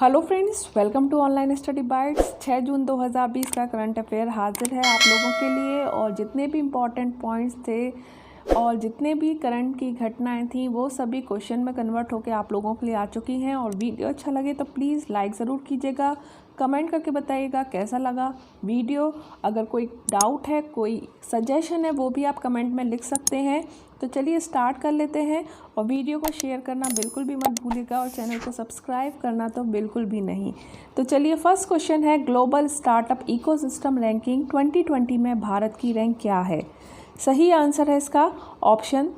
Hello friends, welcome to online study bytes. 6 जून 2020 का current affair हाजिर है आप लोगों के लिए। और जितने भी इम्पॉर्टेंट पॉइंट्स थे और जितने भी करंट की घटनाएं थी वो सभी क्वेश्चन में कन्वर्ट होकर आप लोगों के लिए आ चुकी हैं। और वीडियो अच्छा लगे तो प्लीज़ लाइक ज़रूर कीजिएगा, कमेंट करके बताइएगा कैसा लगा वीडियो। अगर कोई डाउट है, कोई सजेशन है, वो भी आप कमेंट में लिख सकते हैं। तो चलिए स्टार्ट कर लेते हैं। और वीडियो को शेयर करना बिल्कुल भी मत भूलिएगा और चैनल को सब्सक्राइब करना तो बिल्कुल भी नहीं। तो चलिए फर्स्ट क्वेश्चन है, ग्लोबल स्टार्टअप इकोसिस्टम रैंकिंग 2020 में भारत की रैंक क्या है? सही आंसर है इसका ऑप्शन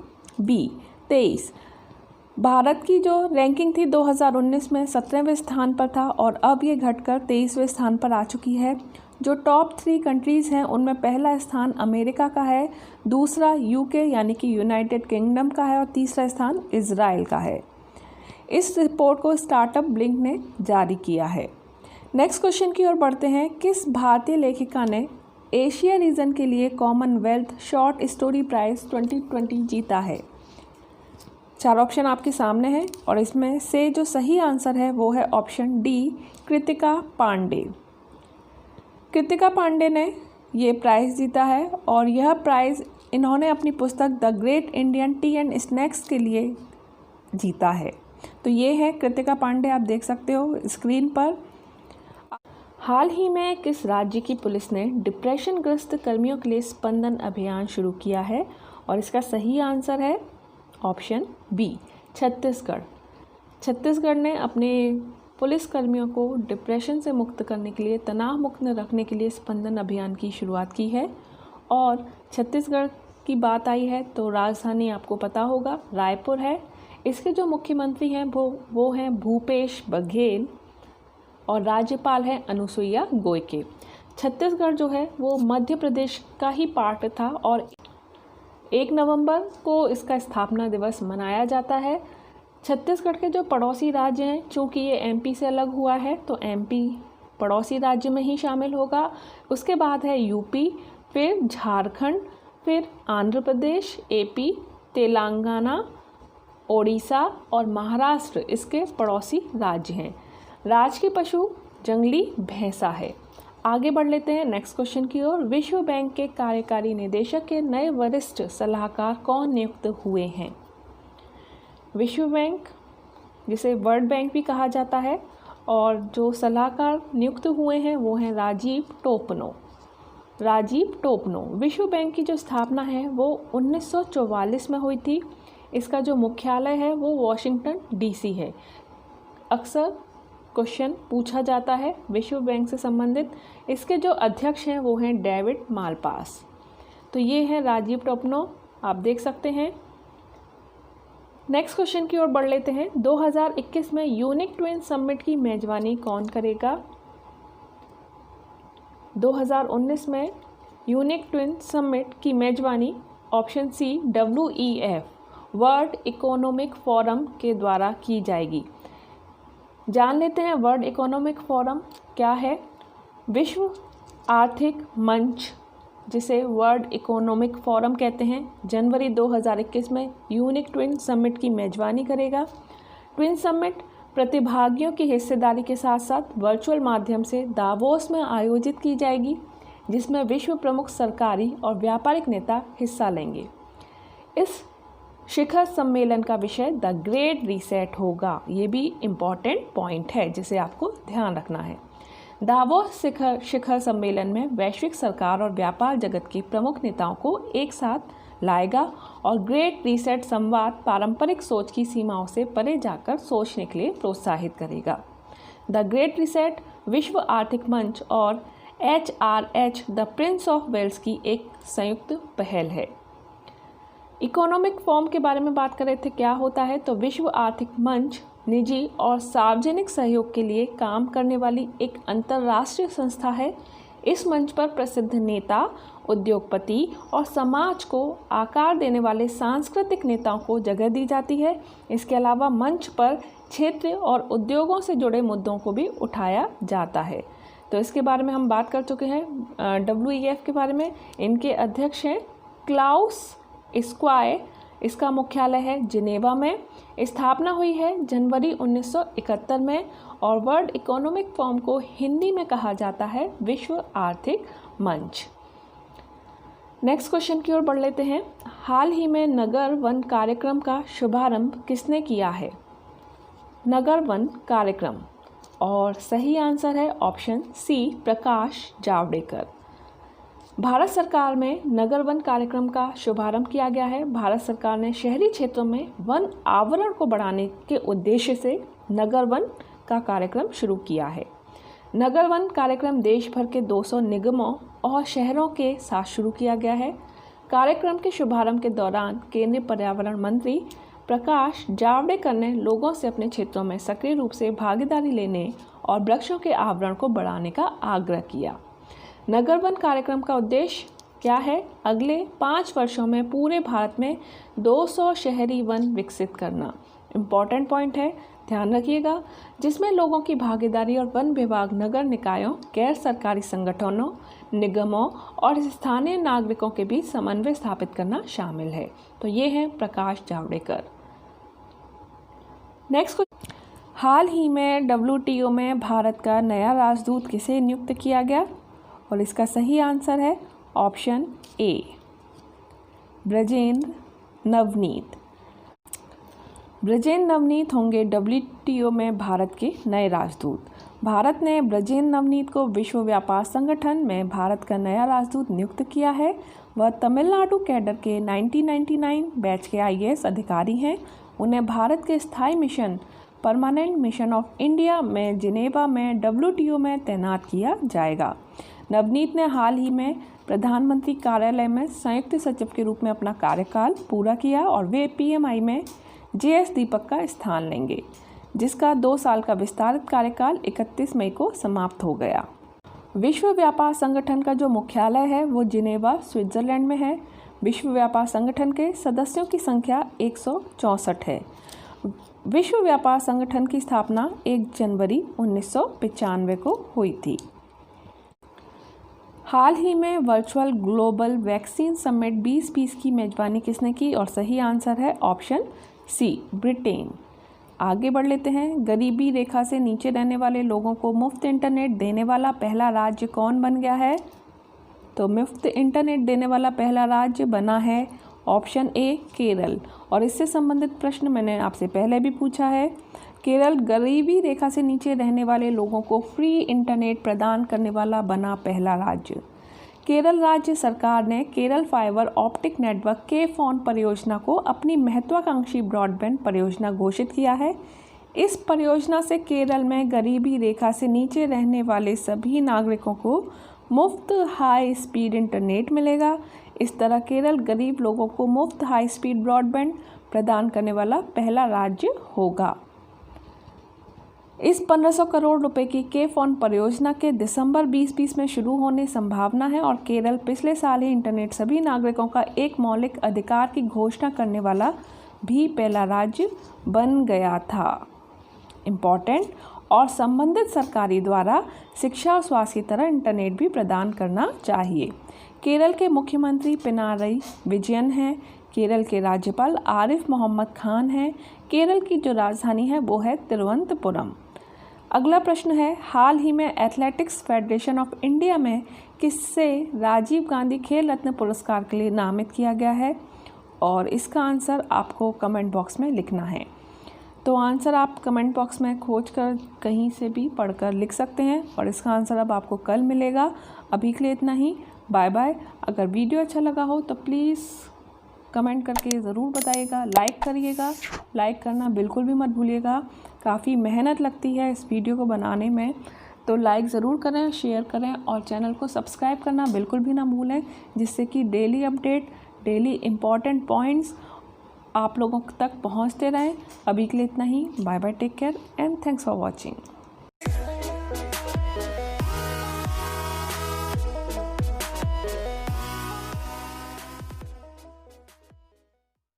बी 23। भारत की जो रैंकिंग थी 2019 में 17वें स्थान पर था और अब ये घटकर 23वें स्थान पर आ चुकी है। जो टॉप 3 कंट्रीज़ हैं उनमें पहला स्थान अमेरिका का है, दूसरा यूके यानी कि यूनाइटेड किंगडम का है और तीसरा स्थान इज़राइल का है। इस रिपोर्ट को स्टार्टअप ब्लिंक ने जारी किया है। नेक्स्ट क्वेश्चन की ओर बढ़ते हैं। किस भारतीय लेखिका ने एशिया रीजन के लिए कॉमनवेल्थ शॉर्ट स्टोरी प्राइज़ 2020 जीता है? 4 ऑप्शन आपके सामने हैं और इसमें से जो सही आंसर है वो है ऑप्शन डी, कृतिका पांडे। कृतिका पांडे ने ये प्राइज़ जीता है और यह प्राइज़ इन्होंने अपनी पुस्तक the great Indian T and snacks के लिए जीता है। तो ये है कृतिका पांडे, आप देख सकते हो स्क्रीन पर। हाल ही में किस राज्य की पुलिस ने डिप्रेशन ग्रस्त कर्मियों के लिए स्पंदन अभियान शुरू किया है? और इसका सही आंसर है ऑप्शन बी, छत्तीसगढ़। छत्तीसगढ़ ने अपने पुलिस कर्मियों को डिप्रेशन से मुक्त करने के लिए, तनाव मुक्त रखने के लिए स्पंदन अभियान की शुरुआत की है। और छत्तीसगढ़ की बात आई है तो राजधानी आपको पता होगा रायपुर है। इसके जो मुख्यमंत्री हैं वो हैं भूपेश बघेल और राज्यपाल है अनुसुईया उइके। छत्तीसगढ़ जो है वो मध्य प्रदेश का ही पार्ट था और 1 नवंबर को इसका स्थापना दिवस मनाया जाता है। छत्तीसगढ़ के जो पड़ोसी राज्य हैं, चूँकि ये एमपी से अलग हुआ है तो एमपी पड़ोसी राज्य में ही शामिल होगा। उसके बाद है यूपी, फिर झारखंड, फिर आंध्र प्रदेश, एपी, तेलंगाना, ओडिशा और महाराष्ट्र इसके पड़ोसी राज्य हैं। राज्य के पशु जंगली भैंसा है। आगे बढ़ लेते हैं नेक्स्ट क्वेश्चन की ओर। विश्व बैंक के कार्यकारी निदेशक के नए वरिष्ठ सलाहकार कौन नियुक्त हुए हैं? विश्व बैंक, जिसे वर्ल्ड बैंक भी कहा जाता है, और जो सलाहकार नियुक्त हुए हैं वो हैं राजीव टोपनो। राजीव टोपनो। विश्व बैंक की जो स्थापना है वो 1944 में हुई थी। इसका जो मुख्यालय है वो वॉशिंगटन डीसी है। अक्सर क्वेश्चन पूछा जाता है विश्व बैंक से संबंधित। इसके जो अध्यक्ष हैं वो हैं डेविड मालपास। तो ये है राजीव टोपनो, आप देख सकते हैं। नेक्स्ट क्वेश्चन की ओर बढ़ लेते हैं। 2021 में यूनिक ट्विन समिट की मेजबानी कौन करेगा? 2019 में यूनिक ट्विन समिट की मेजबानी option C WEF world economic forum के द्वारा की जाएगी। जान लेते हैं वर्ल्ड इकोनॉमिक फोरम क्या है। विश्व आर्थिक मंच, जिसे वर्ल्ड इकोनॉमिक फोरम कहते हैं, जनवरी 2021 में यूनिक ट्विन समिट की मेजबानी करेगा। ट्विन समिट प्रतिभागियों की हिस्सेदारी के साथ साथ वर्चुअल माध्यम से दावोस में आयोजित की जाएगी, जिसमें विश्व प्रमुख सरकारी और व्यापारिक नेता हिस्सा लेंगे। इस शिखर सम्मेलन का विषय द ग्रेट रीसेट होगा। ये भी इम्पॉर्टेंट पॉइंट है जिसे आपको ध्यान रखना है। दावोस शिखर सम्मेलन में वैश्विक सरकार और व्यापार जगत के प्रमुख नेताओं को एक साथ लाएगा और ग्रेट रीसेट संवाद पारंपरिक सोच की सीमाओं से परे जाकर सोचने के लिए प्रोत्साहित करेगा। द ग्रेट रीसेट विश्व आर्थिक मंच और HRH the prince of Wales की एक संयुक्त पहल है। इकोनॉमिक फोरम के बारे में बात कर रहे थे, क्या होता है? तो विश्व आर्थिक मंच निजी और सार्वजनिक सहयोग के लिए काम करने वाली एक अंतर्राष्ट्रीय संस्था है। इस मंच पर प्रसिद्ध नेता, उद्योगपति और समाज को आकार देने वाले सांस्कृतिक नेताओं को जगह दी जाती है। इसके अलावा मंच पर क्षेत्र और उद्योगों से जुड़े मुद्दों को भी उठाया जाता है। तो इसके बारे में हम बात कर चुके हैं। WEF के बारे में इनके अध्यक्ष हैं क्लाउस स्क्वाय इसका मुख्यालय है जिनेवा में। स्थापना हुई है जनवरी 1971 में और वर्ल्ड इकोनॉमिक फोरम को हिंदी में कहा जाता है विश्व आर्थिक मंच। नेक्स्ट क्वेश्चन की ओर बढ़ लेते हैं। हाल ही में नगर वन कार्यक्रम का शुभारंभ किसने किया है? नगर वन कार्यक्रम, और सही आंसर है ऑप्शन सी, प्रकाश जावड़ेकर। भारत सरकार में नगर वन कार्यक्रम का शुभारंभ किया गया है। भारत सरकार ने शहरी क्षेत्रों में वन आवरण को बढ़ाने के उद्देश्य से नगर वन का कार्यक्रम शुरू किया है। नगर वन कार्यक्रम देश भर के 200 निगमों और शहरों के साथ शुरू किया गया है। कार्यक्रम के शुभारंभ के दौरान केंद्रीय पर्यावरण मंत्री प्रकाश जावड़ेकर ने लोगों से अपने क्षेत्रों में सक्रिय रूप से भागीदारी लेने और वृक्षों के आवरण को बढ़ाने का आग्रह किया। नगर वन कार्यक्रम का उद्देश्य क्या है? अगले 5 वर्षों में पूरे भारत में 200 शहरी वन विकसित करना। इम्पॉर्टेंट पॉइंट है, ध्यान रखिएगा, जिसमें लोगों की भागीदारी और वन विभाग, नगर निकायों, गैर सरकारी संगठनों, निगमों और स्थानीय नागरिकों के बीच समन्वय स्थापित करना शामिल है। तो ये है प्रकाश जावड़ेकर। नेक्स्ट, हाल ही में WTO में भारत का नया राजदूत किसे नियुक्त किया गया? और इसका सही आंसर है ऑप्शन ए, ब्रजेंद्र नवनीत। ब्रजेंद्र नवनीत होंगे WTO में भारत के नए राजदूत। भारत ने ब्रजेंद्र नवनीत को विश्व व्यापार संगठन में भारत का नया राजदूत नियुक्त किया है। वह तमिलनाडु कैडर के 1999 बैच के IAS अधिकारी हैं। उन्हें भारत के स्थायी mission permanent mission of India में जिनेवा में WTO में तैनात किया जाएगा। नवनीत ने हाल ही में प्रधानमंत्री कार्यालय में संयुक्त सचिव के रूप में अपना कार्यकाल पूरा किया और वे PMI में JS दीपक का स्थान लेंगे, जिसका 2 साल का विस्तारित कार्यकाल 31 मई को समाप्त हो गया। विश्व व्यापार संगठन का जो मुख्यालय है वो जिनेवा, स्विट्जरलैंड में है। विश्व व्यापार संगठन के सदस्यों की संख्या 164 है। विश्व व्यापार संगठन की स्थापना 1 जनवरी 1995 को हुई थी। हाल ही में वर्चुअल ग्लोबल वैक्सीन समिट 2020 की मेजबानी किसने की? और सही आंसर है ऑप्शन सी, ब्रिटेन। आगे बढ़ लेते हैं। गरीबी रेखा से नीचे रहने वाले लोगों को मुफ्त इंटरनेट देने वाला पहला राज्य कौन बन गया है? तो मुफ्त इंटरनेट देने वाला पहला राज्य बना है ऑप्शन ए, केरल। और इससे संबंधित प्रश्न मैंने आपसे पहले भी पूछा है। केरल गरीबी रेखा से नीचे रहने वाले लोगों को फ्री इंटरनेट प्रदान करने वाला बना पहला राज्य। केरल राज्य सरकार ने केरल फाइबर ऑप्टिक नेटवर्क के-फोन परियोजना को अपनी महत्वाकांक्षी ब्रॉडबैंड परियोजना घोषित किया है। इस परियोजना से केरल में गरीबी रेखा से नीचे रहने वाले सभी नागरिकों को मुफ्त हाई स्पीड इंटरनेट मिलेगा। इस तरह केरल गरीब लोगों को मुफ्त हाई स्पीड ब्रॉडबैंड प्रदान करने वाला पहला राज्य होगा। इस 1500 करोड़ रुपए की के-फोन परियोजना के दिसंबर 2020 में शुरू होने संभावना है और केरल पिछले साल ही इंटरनेट सभी नागरिकों का एक मौलिक अधिकार की घोषणा करने वाला भी पहला राज्य बन गया था। इम्पॉर्टेंट, और संबंधित सरकारी द्वारा शिक्षा और स्वास्थ्य की तरह इंटरनेट भी प्रदान करना चाहिए। केरल के मुख्यमंत्री पिनारई विजयन हैं। केरल के राज्यपाल आरिफ मोहम्मद खान हैं। केरल की जो राजधानी है वो है तिरुवनंतपुरम। अगला प्रश्न है, हाल ही में एथलेटिक्स फेडरेशन ऑफ इंडिया में किससे राजीव गांधी खेल रत्न पुरस्कार के लिए नामित किया गया है? और इसका आंसर आपको कमेंट बॉक्स में लिखना है। तो आंसर आप कमेंट बॉक्स में खोज कर कहीं से भी पढ़कर लिख सकते हैं और इसका आंसर अब आपको कल मिलेगा। अभी के लिए इतना ही, बाय बाय। अगर वीडियो अच्छा लगा हो तो प्लीज़ कमेंट करके ज़रूर बताइएगा, लाइक करिएगा। लाइक करना बिल्कुल भी मत भूलिएगा, काफ़ी मेहनत लगती है इस वीडियो को बनाने में। तो लाइक ज़रूर करें, शेयर करें और चैनल को सब्सक्राइब करना बिल्कुल भी ना भूलें, जिससे कि daily update, daily important points आप लोगों तक पहुंचते रहें। अभी के लिए इतना ही, bye bye, take care and thanks for watching.